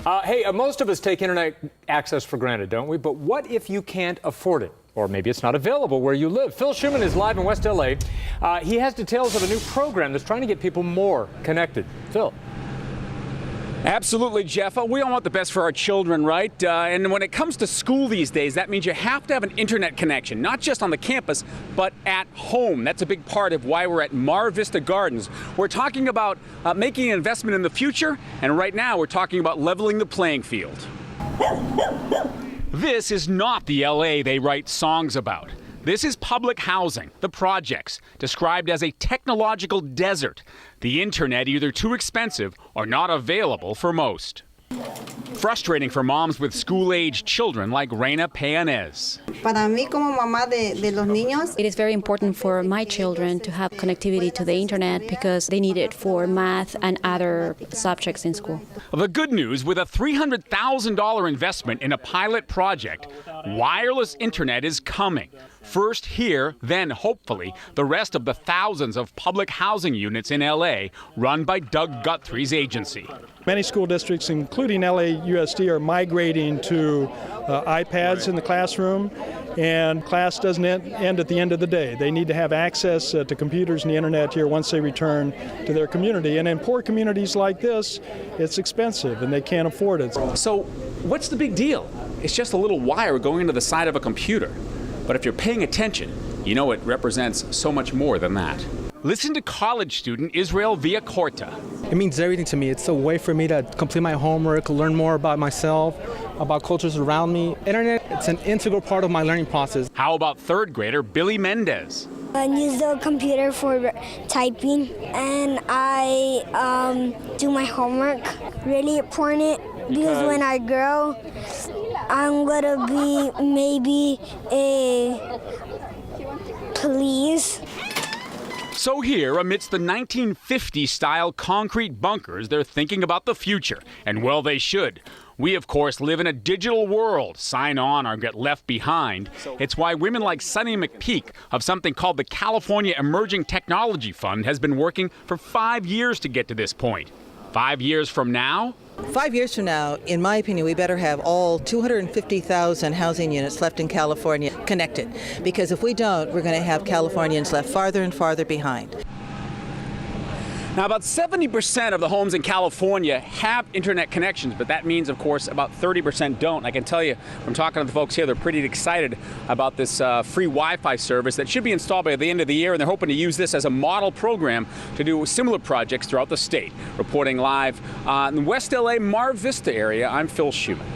Hey, most of us take internet access for granted, don't we? But what if you can't afford it? Or maybe it's not available where you live. Phil Schuman is live in West LA. He has details of a new program that's trying to get people more connected. Phil. Absolutely, Jeff. We all want the best for our children, right? And when it comes to school these days, that means you have to have an internet connection, not just on the campus, but at home. That's a big part of why we're at Mar Vista Gardens. We're talking about making an investment in the future, and right now we're talking about leveling the playing field. This is not the LA they write songs about. This is public housing, the projects, described as a technological desert. The internet either too expensive or not available for most. Frustrating for moms with school-age children like Reina Payanez. It is very important for my children to have connectivity to the internet because they need it for math and other subjects in school. The good news, with a $300,000 investment in a pilot project, wireless internet is coming. First here, then hopefully the rest of the thousands of public housing units in LA run by Doug Guthrie's agency. Many school districts, including LAUSD, are migrating to iPads in the classroom, and class doesn't end at the end of the day. They need to have access to computers and the internet here once they return to their community. And in poor communities like this, it's expensive and they can't afford it. So what's the big deal? It's just a little wire going into the side of a computer. But if you're paying attention, you know it represents so much more than that. Listen to college student Israel Villacorta. It means everything to me. It's a way for me to complete my homework, learn more about myself, about cultures around me. Internet, it's an integral part of my learning process. How about third grader Billy Mendez? I use the computer for typing, and I do my homework. Really important because when I grow, I'm gonna be maybe a police. So here, amidst the 1950s-style concrete bunkers, they're thinking about the future. And well, they should. We, of course, live in a digital world. Sign on or get left behind. It's why women like Sunny McPeak of something called the California Emerging Technology Fund has been working for 5 years to get to this point. 5 years from now? 5 years from now, in my opinion, we better have all 250,000 housing units left in California connected. Because if we don't, we're going to have Californians left farther and farther behind. Now, about 70% of the homes in California have internet connections, but that means, of course, about 30% don't. I can tell you from talking to the folks here, they're pretty excited about this free Wi-Fi service that should be installed by the end of the year, and they're hoping to use this as a model program to do similar projects throughout the state. Reporting live in West LA, Mar Vista area, I'm Phil Schuman.